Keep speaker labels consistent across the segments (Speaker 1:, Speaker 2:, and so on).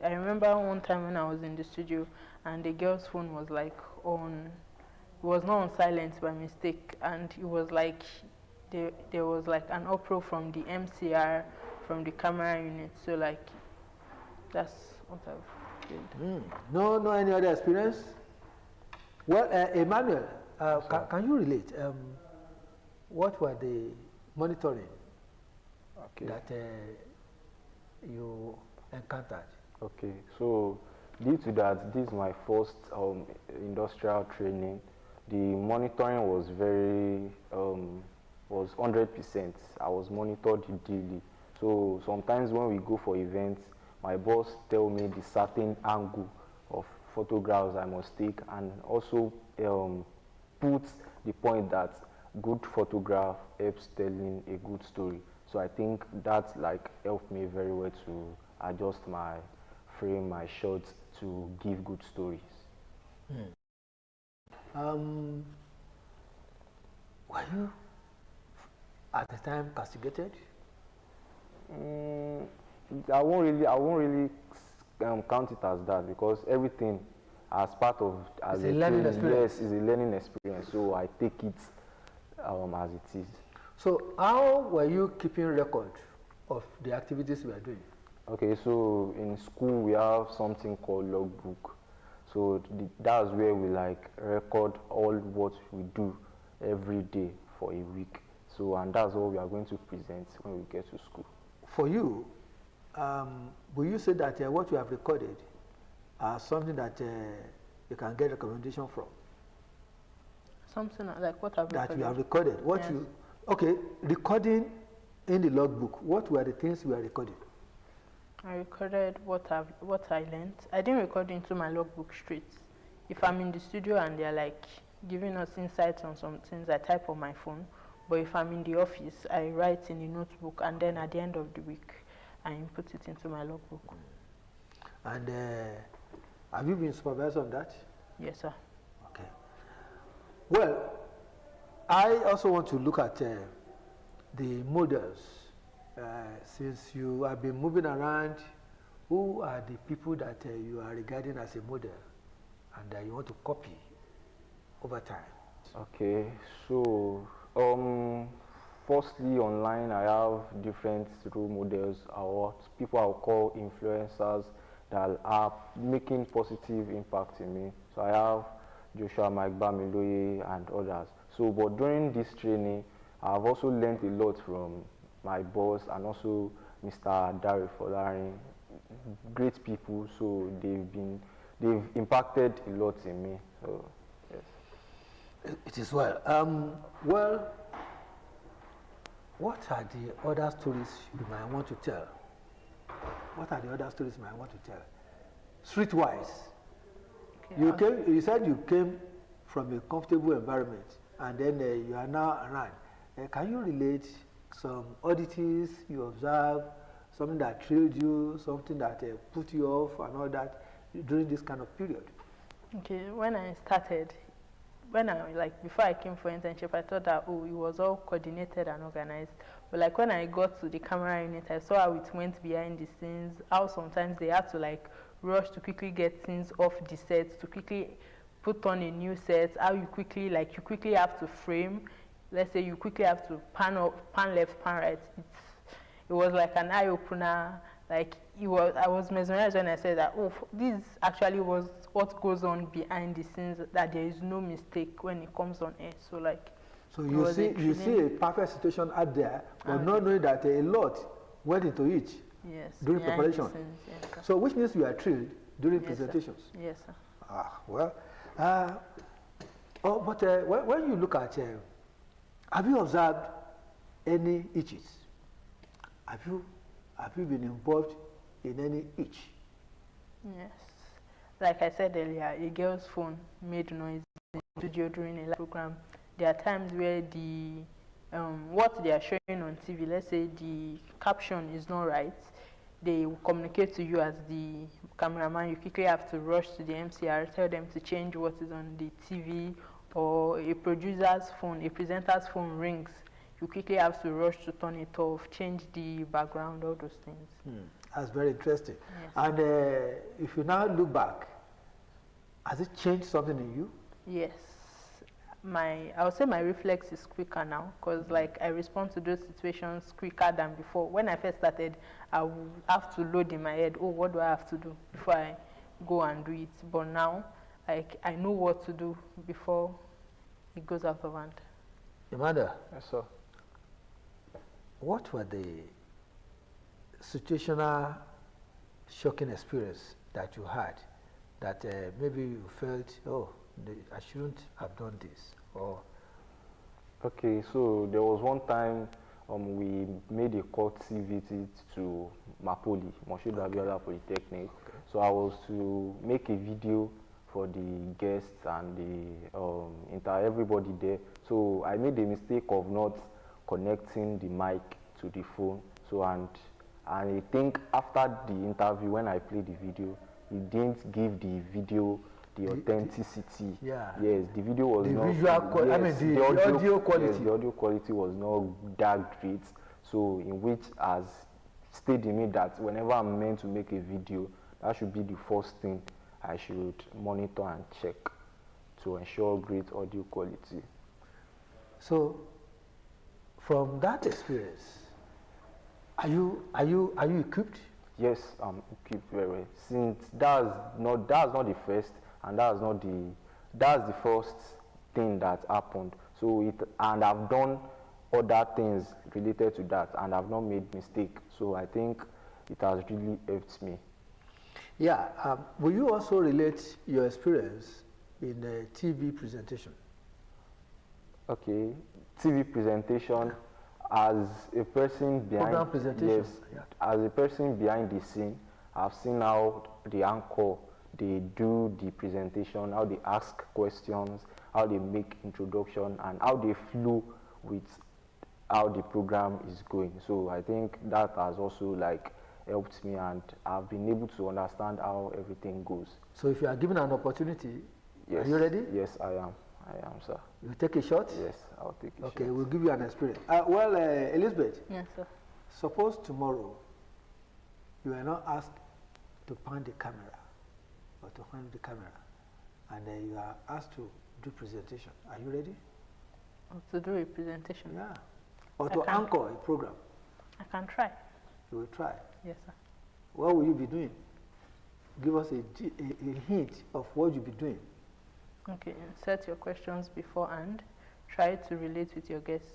Speaker 1: I remember one time when I was in the studio and the girl's phone was like on, was not on silent by mistake, and it was like there was like an uproar from the MCR, from the camera unit. So like that's what I've did.
Speaker 2: No, any other experience? Well, Emmanuel, can you relate? What were the monitoring that you encountered?
Speaker 3: Okay, so due to that, this is my first industrial training. The monitoring was was 100%. I was monitored daily. So sometimes when we go for events, my boss tell me the certain angle of photographs I must take, and also put the point that good photograph helps telling a good story. So I think that like helped me very well to adjust my frame, my shots to give good stories.
Speaker 2: Were you at the time castigated?
Speaker 3: I won't really count it as that, because everything as part of
Speaker 2: as a learning experience.
Speaker 3: Yes, is a learning experience. So I take it as it is.
Speaker 2: So how were you keeping record of the activities you were doing?
Speaker 3: Okay, so in school we have something called logbook. So that's where we like record all what we do every day for a week. So, and that's what we are going to present when we get to school.
Speaker 2: For you, will you say that what you have recorded are something that you can get recommendation from?
Speaker 1: Something like what I've recorded?
Speaker 2: That you have recorded. What
Speaker 1: yes.
Speaker 2: Okay, recording in the logbook, what were the things you were recording?
Speaker 1: I recorded what I learned. I didn't record into my logbook straight. If I'm in the studio and they're like giving us insights on some things, I type on my phone. But if I'm in the office, I write in the notebook, and then at the end of the week, I input it into my logbook.
Speaker 2: And have you been supervised on that?
Speaker 1: Yes, sir.
Speaker 2: Okay. Well, I also want to look at the models. Since you have been moving around, who are the people that you are regarding as a model and that you want to copy over time?
Speaker 3: Okay, so firstly, online I have different role models, or what people I'll call influencers, that are making positive impact in me. So I have Joshua Mike Bamiloye and others. So, but during this training, I've also learned a lot from my boss and also Mr. Dari Folarin, great people. So they've impacted a lot in me. So yes.
Speaker 2: It is well. Well, what are the other stories you might want to tell? What are the other stories you might want to tell? Streetwise, okay. You said you came from a comfortable environment, and then you are now around. Can you relate some oddities you observed, something that thrilled you, something that put you off, and all that during this kind of period?
Speaker 1: Okay, when I started, before I came for internship, I thought that, it was all coordinated and organized. But like when I got to the camera unit, I saw how it went behind the scenes, how sometimes they had to like rush to quickly get things off the set, to quickly put on a new set, how you quickly have to frame. Let's say you quickly have to pan left, pan right. It was like an eye opener. Like I was mesmerized when I said that, this actually was what goes on behind the scenes, that there is no mistake when it comes on air. So like,
Speaker 2: so you see a perfect situation out there, but not knowing that a lot went into it.
Speaker 1: Yes,
Speaker 2: during preparation.
Speaker 1: Scenes, yes,
Speaker 2: so which means you are thrilled during
Speaker 1: yes,
Speaker 2: presentations.
Speaker 1: Sir. Yes, sir.
Speaker 2: Well, but when you look at, have you observed any itches? Have you been involved in any itch?
Speaker 1: Yes. Like I said earlier, a girl's phone made noise in the studio during a live program. There are times where what they are showing on TV, let's say the caption is not right, they will communicate to you as the cameraman. You quickly have to rush to the MCR, tell them to change what is on the TV, or a producer's phone, a presenter's phone rings. You quickly have to rush to turn it off, change the background, all those things.
Speaker 2: That's very interesting.
Speaker 1: Yes.
Speaker 2: And if you now look back, has it changed something in you?
Speaker 1: Yes. I would say my reflex is quicker now, because like I respond to those situations quicker than before. When I first started, I would have to load in my head, oh, what do I have to do before I go and do it? But now, like, I know what to do before it goes out of hand.
Speaker 2: Emmanuel,
Speaker 3: Yes, sir.
Speaker 2: what were the situational shocking experience that you had that maybe you felt, oh, I shouldn't have done this? Or
Speaker 3: Okay, so there was one time we made a courtesy visit to Mapoli, Moshood Abiola Polytechnic.
Speaker 2: Okay.
Speaker 3: So I was to make a video for the guests and the everybody there. So I made the mistake of not connecting the mic to the phone. So and I think after the interview, when I played the video, it didn't give the video the authenticity.
Speaker 2: yeah.
Speaker 3: Yes, the video was
Speaker 2: the
Speaker 3: not.
Speaker 2: visual quality,
Speaker 3: Yes,
Speaker 2: I mean the audio quality.
Speaker 3: Yes, the audio quality was not that great. So in which has stayed in me that whenever I'm meant to make a video, that should be the first thing I should monitor and check to ensure great audio quality.
Speaker 2: So, from that experience, are you equipped?
Speaker 3: Yes, I'm equipped very well. Since that's not the first, and that's the first thing that happened. So and I've done other things related to that, and I've not made mistake. So I think it has really helped me.
Speaker 2: Yeah. Will you also relate your experience in a TV presentation?
Speaker 3: Okay, TV presentation as a person behind.
Speaker 2: Program presentation.
Speaker 3: Yes,
Speaker 2: yeah.
Speaker 3: as a person behind the scene, I've seen how the anchor they do the presentation, how they ask questions, how they make introduction, and how they flow with how the program is going. So I think that has also like helped me, and I've been able to understand how everything goes.
Speaker 2: So if you are given an opportunity,
Speaker 3: Yes.
Speaker 2: are you ready?
Speaker 3: Yes, I am, sir.
Speaker 2: You take a shot?
Speaker 3: Yes, I'll take it.
Speaker 2: Okay, we'll give you an experience. Well, Elizabeth,
Speaker 1: Yes, sir.
Speaker 2: suppose tomorrow you are not asked to pan the camera or to handle the camera, and you are asked to do presentation. Are you ready?
Speaker 1: Or to do a presentation.
Speaker 2: Yeah. Or to anchor a program.
Speaker 1: I can try.
Speaker 2: You will try.
Speaker 1: Yes, sir.
Speaker 2: What will you be doing? Give us a hint of what you'll be doing.
Speaker 1: Okay, set your questions beforehand. Try to relate with your guests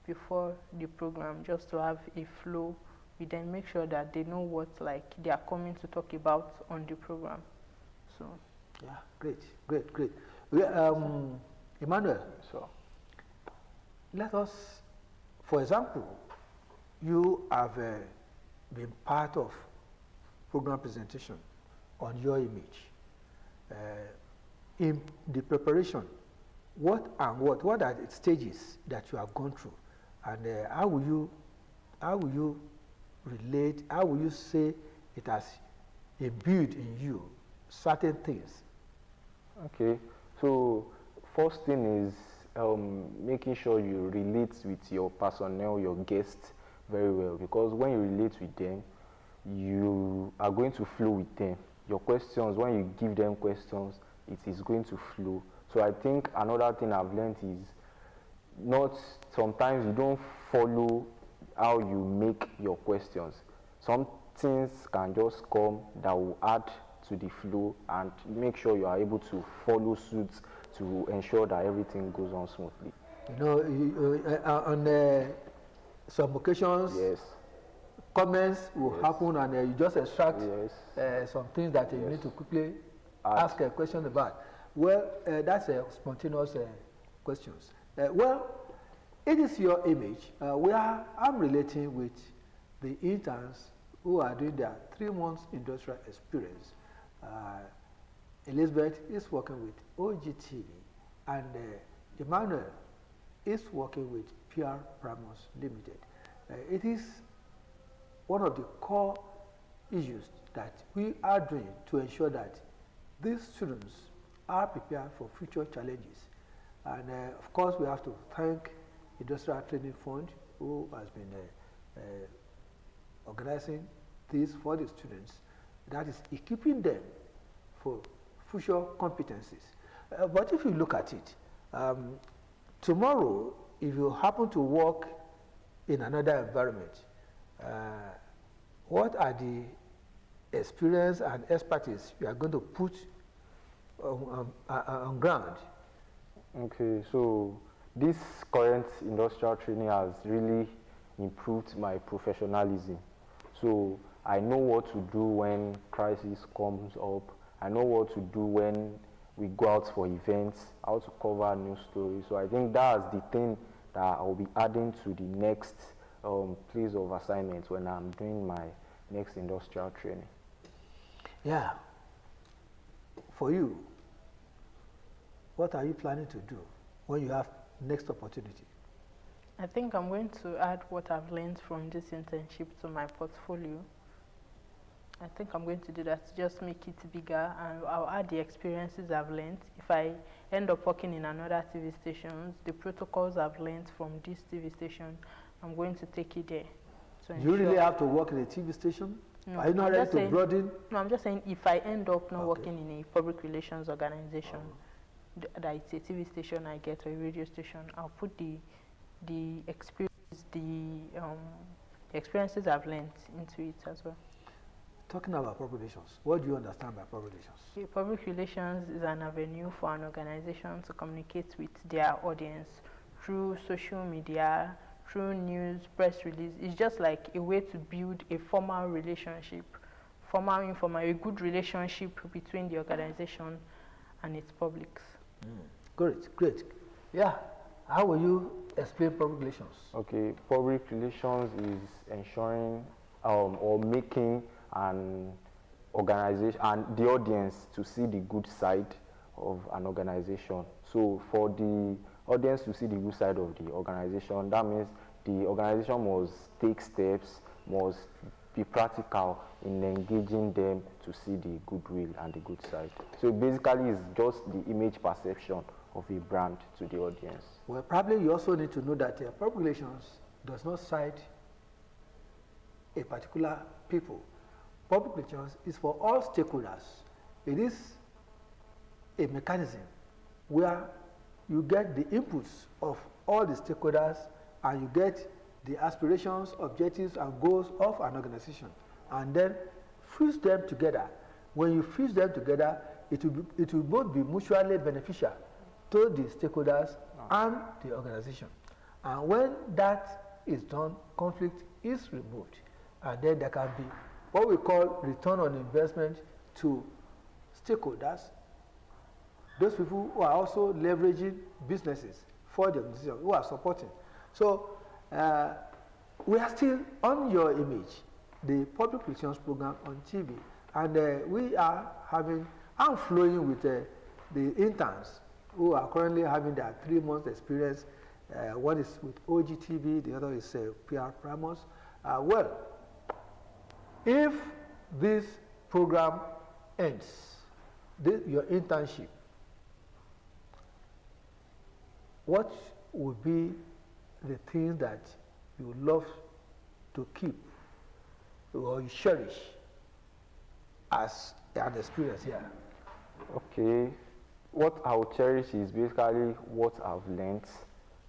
Speaker 1: before the program, just to have a flow. We then make sure that they know what they are coming to talk about on the program. So.
Speaker 2: Yeah, great. Emmanuel.
Speaker 3: So.
Speaker 2: Let us, for example, you have been part of program presentation on your image. In the preparation, what are the stages that you have gone through, and how will you relate? How will you say it has imbued in you certain things?
Speaker 3: Okay, so first thing is making sure you relate with your personnel, your guests very well, because when you relate with them, you are going to flow with them. Your questions, when you give them questions, it is going to flow. So I think another thing I've learned is sometimes you don't follow how you make your questions. Some things can just come that will add to the flow, and make sure you are able to follow suit to ensure that everything goes on smoothly.
Speaker 2: You know, on some occasions,
Speaker 3: Yes.
Speaker 2: Comments will happen, and you just extract some things that you need to quickly ask a question about. Well, that's spontaneous questions. Well, it is your image. I'm relating with the interns who are doing their 3 months industrial experience. Elizabeth is working with Ogtv, and Emmanuel is working with PR Pramos Limited. It is one of the core issues that we are doing to ensure that these students are prepared for future challenges. And of course, we have to thank Industrial Training Fund, who has been organizing this for the students, that is equipping them for future competencies. But if you look at it, tomorrow, if you happen to work in another environment, what are the experience and expertise you are going to put on ground?
Speaker 3: Okay, so this current industrial training has really improved my professionalism. So I know what to do when crisis comes up. I know what to do when we go out for events, how to cover news stories. So I think that's the thing that I'll be adding to the next place of assignment when I'm doing my next industrial training.
Speaker 2: Yeah. For you, what are you planning to do when you have next opportunity?
Speaker 1: I think I'm going to add what I've learned from this internship to my portfolio. I think I'm going to do that to just make it bigger, and I'll add the experiences I've learned. If I end up working in another TV station, the protocols I've learned from this TV station, I'm going to take it there.
Speaker 2: Do you really have to work in a TV station?
Speaker 1: No,
Speaker 2: are you not ready to broaden?
Speaker 1: No, I'm just saying if I end up not working in a public relations organization, that it's a TV station I get or a radio station, I'll put the experiences I've learned into it as well.
Speaker 2: Talking about public relations, what do you understand by public relations?
Speaker 1: Okay, public relations is an avenue for an organization to communicate with their audience through social media, through news, press release. It's just like a way to build a formal relationship, formal, informal, a good relationship between the organization and its publics.
Speaker 2: Great, great. Yeah, how will you explain public relations?
Speaker 3: Okay, public relations is ensuring or making an organization and the audience to see the good side of an organization. So for the audience to see the good side of the organization, that means the organization must take steps, must be practical in engaging them to see the goodwill and the good side. So basically it's just the image perception of a brand to the audience.
Speaker 2: Well, probably you also need to know that public relations does not cite a particular people. Public relations is for all stakeholders. It is a mechanism where you get the inputs of all the stakeholders and you get the aspirations, objectives, and goals of an organization, and then fuse them together. When you fuse them together, it will both be mutually beneficial to the stakeholders and the organization. And when that is done, conflict is removed, and then there can be what we call return on investment to stakeholders, those people who are also leveraging businesses for the organization, who are supporting. So we are still on Your Image, the public relations program on TV, and we are having, I'm flowing with the interns who are currently having their 3 months experience. One is with Ogtv, the other is PR Pramos. Well, if this program ends, your internship, what would be the things that you love to keep or you cherish as an experience here?
Speaker 3: Okay, what I will cherish is basically what I've learned,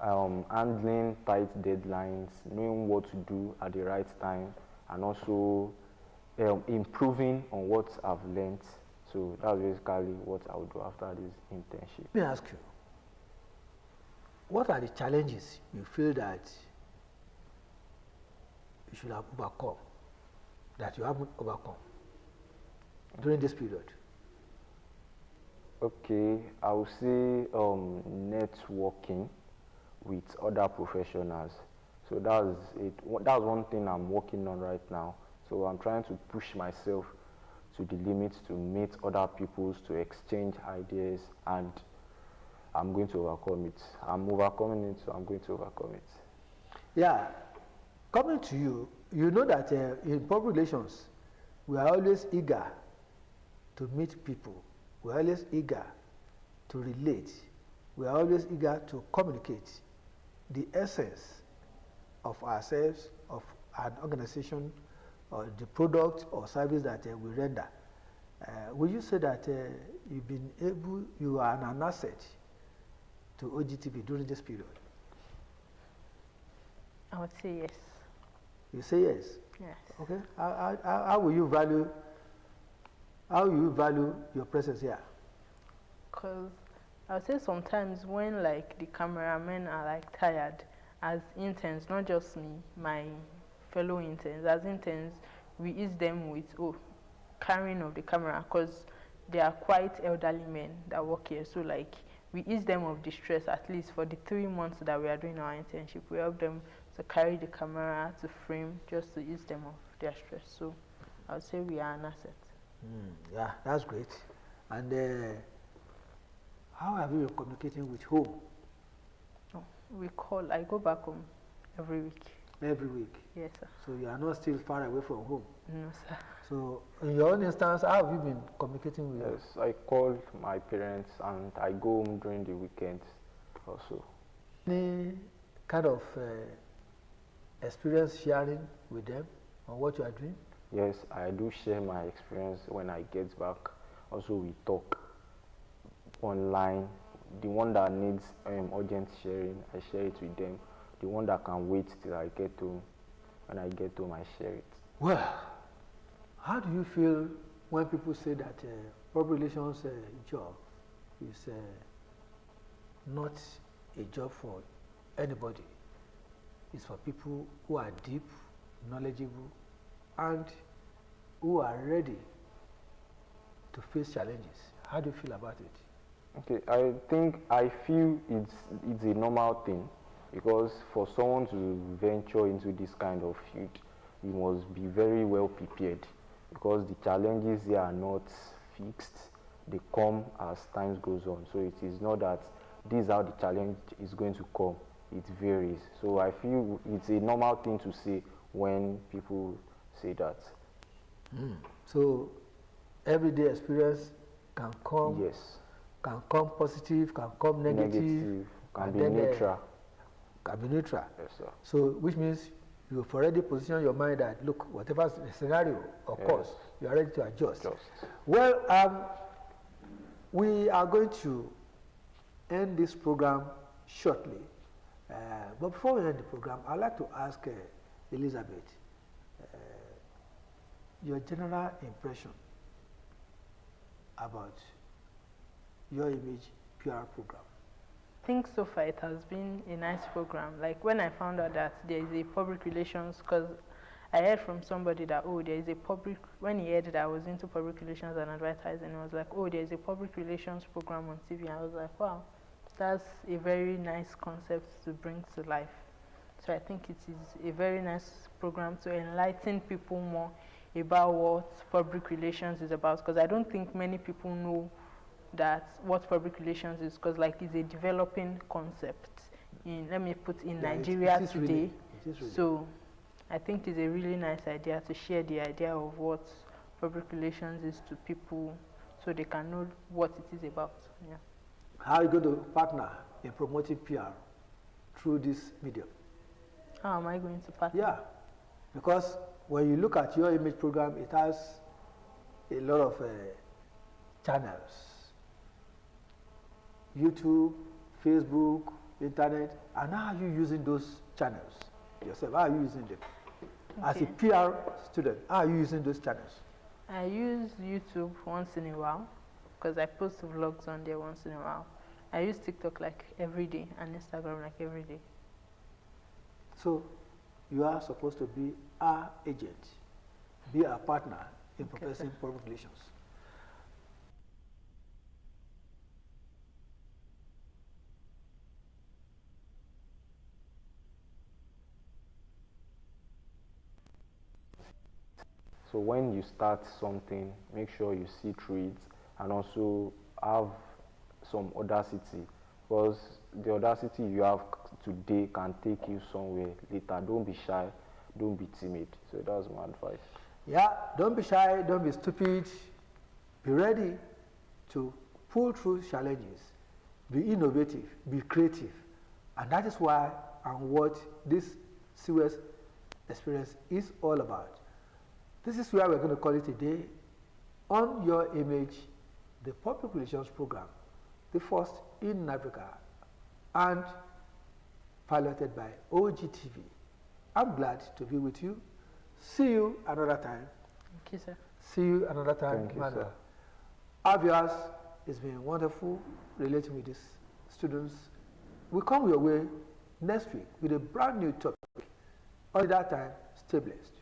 Speaker 3: handling tight deadlines, knowing what to do at the right time, and also improving on what I've learned. So that's basically what I will do after this internship.
Speaker 2: Let me ask you, what are the challenges you feel that you should have overcome, that you haven't overcome during this period?
Speaker 3: Okay, I would say networking with other professionals. So that's one thing I'm working on right now. So I'm trying to push myself to the limits to meet other people, to exchange ideas, and I'm going to overcome it. I'm overcoming it, so I'm going to overcome it.
Speaker 2: Yeah, coming to you, you know that in public relations, we are always eager to meet people. We are always eager to relate. We are always eager to communicate the essence of ourselves, of an organization, or the product or service that we render, would you say that you are an asset to Ogtv during this period?
Speaker 1: I would say yes.
Speaker 2: You say yes?
Speaker 1: Yes.
Speaker 2: Okay. How will you value? How will you value your presence here?
Speaker 1: Because I would say sometimes when like the cameramen are like tired, as interns, not just me, my fellow interns, as interns, we ease them with carrying of the camera, because they are quite elderly men that work here. So like we ease them of the stress, at least for the 3 months that we are doing our internship. We help them to carry the camera, to frame, just to ease them of their stress. So I would say we are an asset.
Speaker 2: Yeah, that's great. And how have you been communicating with home?
Speaker 1: I go back home every week.
Speaker 2: Every week?
Speaker 1: Yes, sir.
Speaker 2: So you are not still far away from home?
Speaker 1: No, sir.
Speaker 2: So in your own instance, how have you been communicating with
Speaker 3: Yes, I call my parents and I go home during the weekends also.
Speaker 2: Any kind of experience sharing with them on what you are doing?
Speaker 3: Yes, I do share my experience when I get back. Also, we talk online. The one that needs urgent sharing, I share it with them. The one that can wait till I get home, when I get home, I share it.
Speaker 2: Well, how do you feel when people say that public relations job is not a job for anybody? It's for people who are deep, knowledgeable, and who are ready to face challenges. How do you feel about it?
Speaker 3: Okay, I feel it's a normal thing, because for someone to venture into this kind of field, you must be very well prepared, because the challenges here are not fixed. They come as time goes on. So it is not that this is how the challenge is going to come. It varies. So I feel it's a normal thing to say when people say that.
Speaker 2: So everyday experience can come.
Speaker 3: Yes.
Speaker 2: Can come positive, can come negative,
Speaker 3: can be neutral.
Speaker 2: Can be neutral.
Speaker 3: Yes, sir.
Speaker 2: So, which means you've already positioned your mind that, look, whatever the scenario, of course, you are ready to adjust. Well, we are going to end this program shortly. But before we end the program, I'd like to ask Elizabeth your general impression about your image PR program.
Speaker 1: I think so far it has been a nice program. Like when I found out that there is a public relations, because I heard from somebody that, there is a when he heard that I was into public relations and advertising, I was like, there is a public relations program on TV. And I was like, wow, that's a very nice concept to bring to life. So I think it is a very nice program to enlighten people more about what public relations is about, because I don't think many people know what public relations is, because like it's a developing concept in Nigeria today.
Speaker 2: Really.
Speaker 1: So I think it's a really nice idea to share the idea of what public relations is to people, so they can know what it is about. Yeah.
Speaker 2: How are you going to partner in promoting PR through this medium?
Speaker 1: How am I going to partner?
Speaker 2: Yeah, because when you look at your image program, it has a lot of channels. YouTube, Facebook, internet, and how are you using those channels yourself? How are you using them? Okay. As a PR student, how are you using those channels?
Speaker 1: I use YouTube once in a while, because I post vlogs on there once in a while. I use TikTok like every day, and Instagram like every day.
Speaker 2: So you are supposed to be our agent, be our partner in progressing public relations.
Speaker 3: So when you start something, make sure you see through it, and also have some audacity, because the audacity you have today can take you somewhere later. Don't be shy, don't be timid. So that's my advice.
Speaker 2: Yeah, don't be shy, don't be stupid. Be ready to pull through challenges. Be innovative, be creative. And that is why and what this serious experience is all about. This is where we're going to call it a day on your image, the public relations program, the first in Africa and piloted by Ogtv. I'm glad to be with you. See you another time.
Speaker 1: Thank you, sir.
Speaker 2: See you another time,
Speaker 3: Thank you, sir.
Speaker 2: Our viewers, it's been wonderful relating with these students. We come your way next week with a brand new topic. Until that time, stay blessed.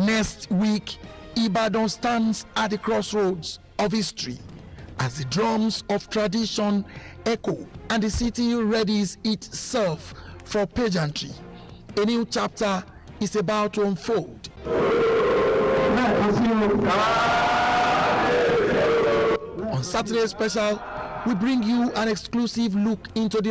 Speaker 4: Next week, Ibadan stands at the crossroads of history as the drums of tradition echo and the city readies itself for pageantry. A new chapter is about to unfold. On Saturday Special, we bring you an exclusive look into the